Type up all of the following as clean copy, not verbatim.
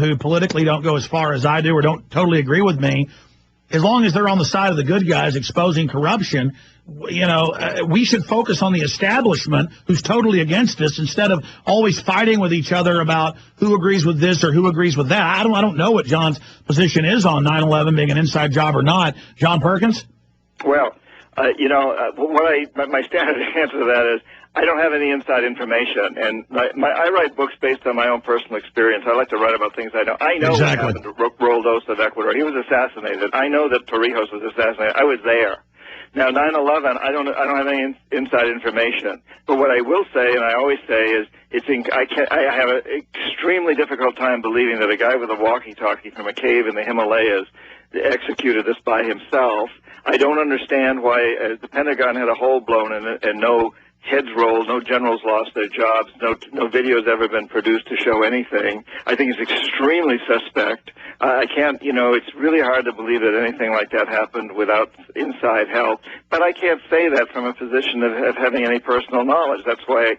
who politically don't go as far as I do or don't totally agree with me, as long as they're on the side of the good guys exposing corruption, we should focus on the establishment who's totally against us instead of always fighting with each other about who agrees with this or who agrees with that. I don't know what John's position is on 9/11 being an inside job or not. John Perkins? Well, my standard answer to that is I don't have any inside information, and I write books based on my own personal experience. I like to write about things I know. I know exactly what happened to Roldos of Ecuador. He was assassinated. I know that Torrijos was assassinated. I was there. Now, 9/11, I don't have any inside information. But what I will say, and I always say, is I have an extremely difficult time believing that a guy with a walkie-talkie from a cave in the Himalayas executed this by himself. I don't understand why the Pentagon had a hole blown in it and no heads rolled, no generals lost their jobs, no videos ever been produced to show anything. I think it's extremely suspect. I can't, it's really hard to believe that anything like that happened without inside help. But I can't say that from a position of having any personal knowledge. That's why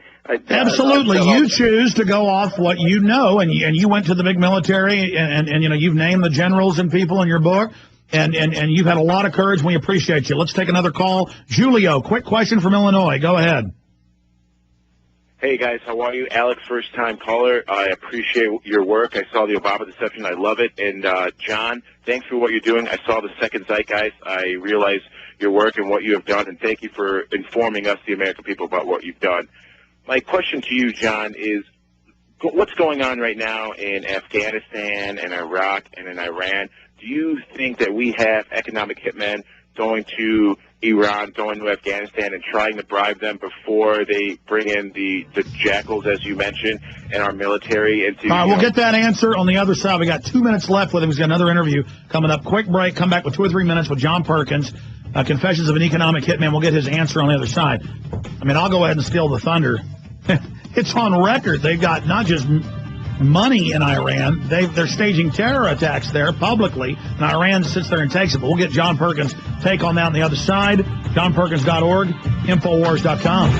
absolutely. You choose to go off what you know, and you went to the big military, and you've named the generals and people in your book. And you've had a lot of courage. We appreciate you. Let's take another call. Julio, quick question from Illinois. Go ahead. Hey, guys. How are you? Alex, first-time caller. I appreciate your work. I saw the Obama deception. I love it. And, John, thanks for what you're doing. I saw the Second Zeitgeist. I realize your work and what you have done, and thank you for informing us, the American people, about what you've done. My question to you, John, is what's going on right now in Afghanistan and Iraq and in Iran? Do you think that we have economic hitmen going to Iran, going to Afghanistan, and trying to bribe them before they bring in the jackals, as you mentioned, and our military? All right, we'll get that answer on the other side. We got 2 minutes left with him. He's got another interview coming up. Quick break. Come back with 2 or 3 minutes with John Perkins. Confessions of an Economic Hitman. We'll get his answer on the other side. I mean, I'll go ahead and steal the thunder. It's on record. They've got not just money in Iran. They're staging terror attacks there publicly, and Iran sits there and takes it. But we'll get John Perkins' take on that on the other side. JohnPerkins.org, Infowars.com.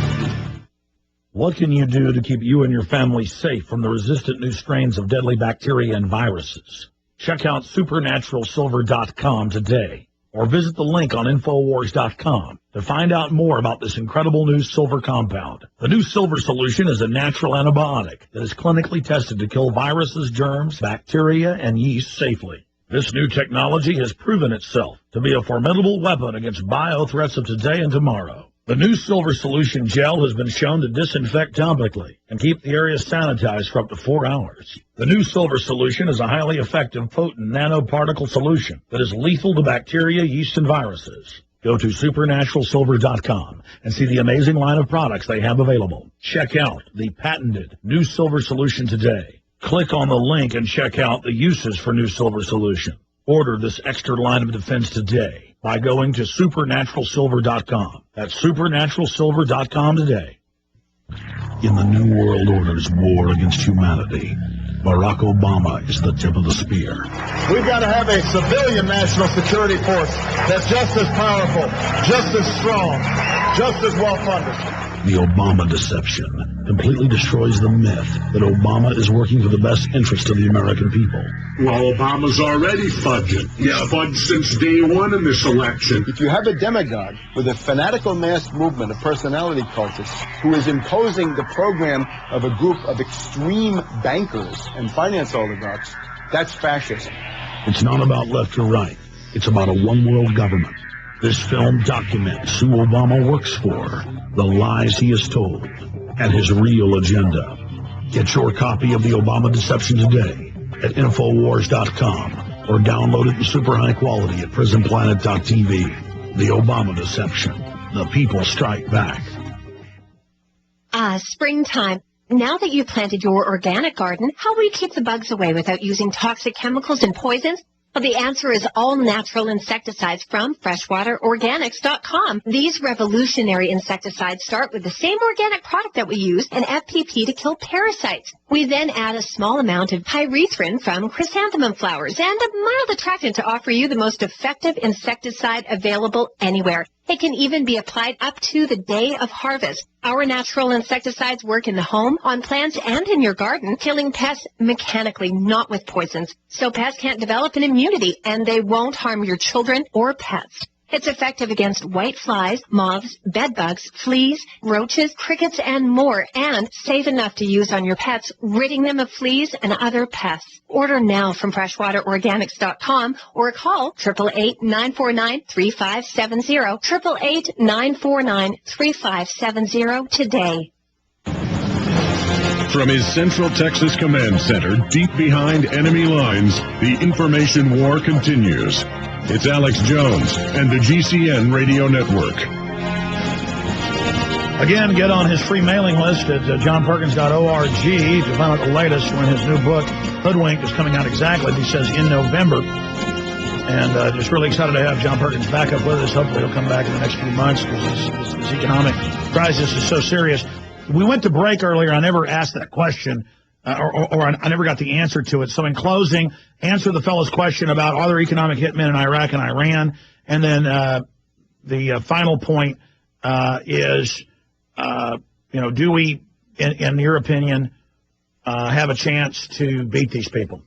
What can you do to keep you and your family safe from the resistant new strains of deadly bacteria and viruses? Check out supernaturalsilver.com today, or visit the link on Infowars.com to find out more about this incredible new silver compound. The new silver solution is a natural antibiotic that is clinically tested to kill viruses, germs, bacteria, and yeast safely. This new technology has proven itself to be a formidable weapon against bio-threats of today and tomorrow. The new silver solution gel has been shown to disinfect topically and keep the area sanitized for up to 4 hours. The new silver solution is a highly effective, potent nanoparticle solution that is lethal to bacteria, yeast, and viruses. Go to supernaturalsilver.com and see the amazing line of products they have available. Check out the patented new silver solution today. Click on the link and check out the uses for new silver solution. Order this extra line of defense today by going to supernaturalsilver.com. That's supernaturalsilver.com today. In the New World Order's war against humanity, Barack Obama is the tip of the spear. We've got to have a civilian national security force that's just as powerful, just as strong, just as well-funded. The Obama deception completely destroys the myth that Obama is working for the best interest of the American people. Well, Obama's already fudging. He's fudged since day one in this election. If you have a demagogue with a fanatical mass movement of personality cultists who is imposing the program of a group of extreme bankers and finance oligarchs, that's fascism. It's not about left or right. It's about a one-world government. This film documents who Obama works for, the lies he has told, and his real agenda. Get your copy of the Obama Deception today at Infowars.com or download it in super high quality at PrisonPlanet.tv. The Obama Deception. The people strike back. Springtime. Now that you've planted your organic garden, how will you keep the bugs away without using toxic chemicals and poisons? Well, the answer is all natural insecticides from freshwaterorganics.com. These revolutionary insecticides start with the same organic product that we use, an FPP, to kill parasites. We then add a small amount of pyrethrin from chrysanthemum flowers and a mild attractant to offer you the most effective insecticide available anywhere. It can even be applied up to the day of harvest. Our natural insecticides work in the home, on plants, and in your garden, killing pests mechanically, not with poisons. So pests can't develop an immunity, and they won't harm your children or pets. It's effective against white flies, moths, bedbugs, fleas, roaches, crickets, and more, and safe enough to use on your pets, ridding them of fleas and other pests. Order now from freshwaterorganics.com or call 888-949-3570, 888-949-3570 today. From his Central Texas Command Center, deep behind enemy lines, the information war continues. It's Alex Jones and the GCN Radio Network. Again, get on his free mailing list at johnperkins.org to find out the latest when his new book, Hoodwinked, is coming out exactly, he says, in November. And just really excited to have John Perkins back up with us. Hopefully he'll come back in the next few months because this economic crisis is so serious. We went to break earlier. I never asked that question. Or I never got the answer to it. So in closing, answer the fellow's question about are there economic hitmen in Iraq and Iran? And then the final point is, do we, in your opinion, have a chance to beat these people?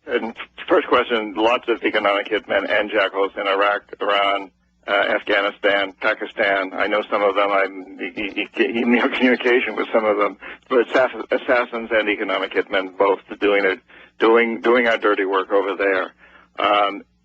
And first question, lots of economic hitmen and jackals in Iraq, Iran, Afghanistan, Pakistan. I know some of them. I'm in communication with some of them. But assassins and economic hitmen both doing our dirty work over there.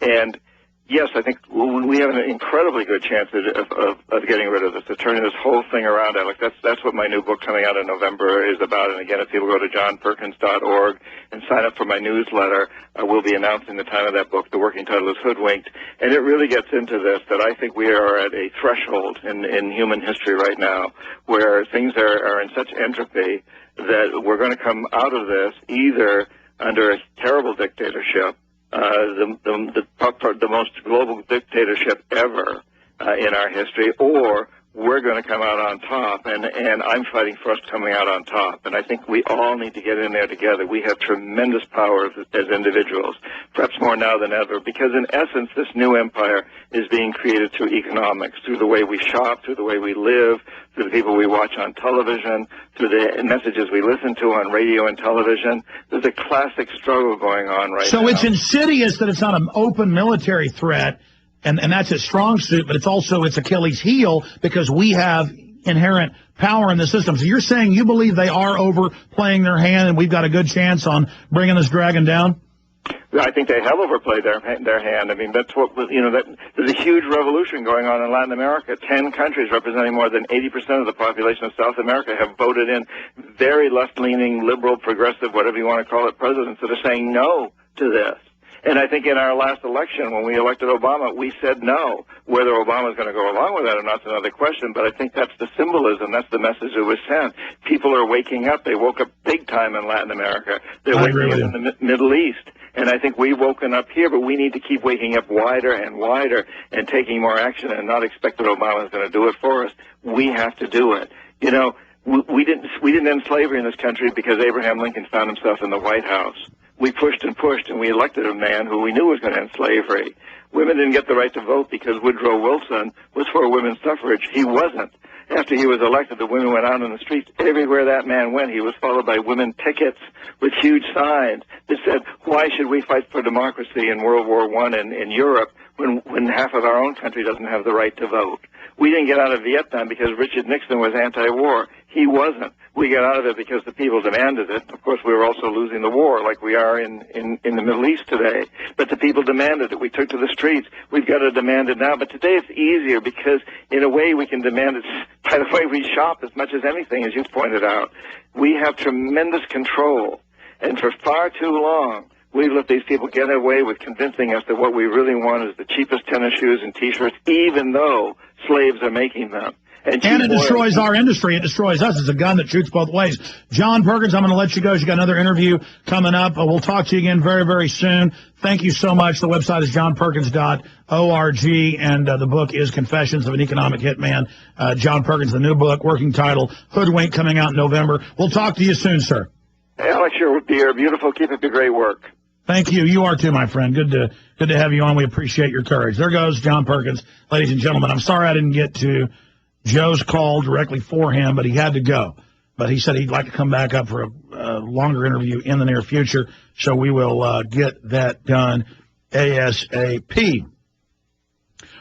And yes, I think we have an incredibly good chance of getting rid of this, of turning this whole thing around, Alex. That's what my new book coming out in November is about. And again, if people go to johnperkins.org and sign up for my newsletter, we'll be announcing the time of that book. The working title is Hoodwinked. And it really gets into this, that I think we are at a threshold in human history right now where things are in such entropy that we're going to come out of this either under a terrible dictatorship, the most global dictatorship ever in our history, or we're going to come out on top, and I'm fighting for us coming out on top. And I think we all need to get in there together. We have tremendous power as individuals, perhaps more now than ever, because in essence, this new empire is being created through economics, through the way we shop, through the way we live, through the people we watch on television, through the messages we listen to on radio and television. There's a classic struggle going on right now. So it's insidious that it's not an open military threat, and that's its strong suit, but it's also its Achilles heel because we have inherent power in the system. So you're saying you believe they are overplaying their hand and we've got a good chance on bringing this dragon down? I think they have overplayed their hand. I mean, that's what, there's a huge revolution going on in Latin America. 10 countries representing more than 80% of the population of South America have voted in very left-leaning, liberal, progressive, whatever you want to call it, presidents that are saying no to this. And I think in our last election, when we elected Obama, we said no. Whether Obama's going to go along with that or not is another question, but I think that's the symbolism. That's the message that was sent. People are waking up. They woke up big time in Latin America. They're waking up in the Middle East. And I think we've woken up here, but we need to keep waking up wider and wider and taking more action and not expect that Obama's going to do it for us. We have to do it. We didn't end slavery in this country because Abraham Lincoln found himself in the White House. We pushed and pushed, and we elected a man who we knew was going to end slavery. Women didn't get the right to vote because Woodrow Wilson was for women's suffrage. He wasn't. After he was elected, the women went out on the streets. Everywhere that man went, he was followed by women pickets with huge signs that said, why should we fight for democracy in World War I in Europe when half of our own country doesn't have the right to vote? We didn't get out of Vietnam because Richard Nixon was anti-war. He wasn't. We got out of it because the people demanded it. Of course, we were also losing the war like we are in the Middle East today. But the people demanded it. We took to the streets. We've got to demand it now. But today it's easier because, in a way, we can demand it by the way we shop as much as anything, as you pointed out. We have tremendous control. And for far too long, we've let these people get away with convincing us that what we really want is the cheapest tennis shoes and T-shirts, even though slaves are making them. And it destroys our industry. It destroys us. It's a gun that shoots both ways. John Perkins, I'm going to let you go. You got another interview coming up. We'll talk to you again very, very soon. Thank you so much. The website is johnperkins.org, and the book is Confessions of an Economic Hitman. John Perkins, the new book, working title, Hoodwinked, coming out in November. We'll talk to you soon, sir. Alex, you're beautiful. Keep up the great work. Thank you. You are too, my friend. Good to have you on. We appreciate your courage. There goes John Perkins, ladies and gentlemen. I'm sorry I didn't get to Joe's call directly for him, but he had to go. But he said he'd like to come back up for a longer interview in the near future, so we will get that done ASAP.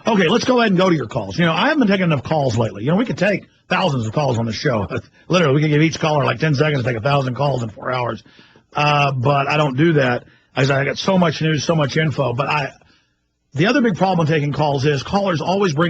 Okay, let's go ahead and go to your calls. You know, I haven't been taking enough calls lately. You know, we could take thousands of calls on the show. Literally, we could give each caller like 10 seconds to take 1,000 calls in 4 hours. But I don't do that. I got so much news, so much info. But the other big problem with taking calls is callers always bring up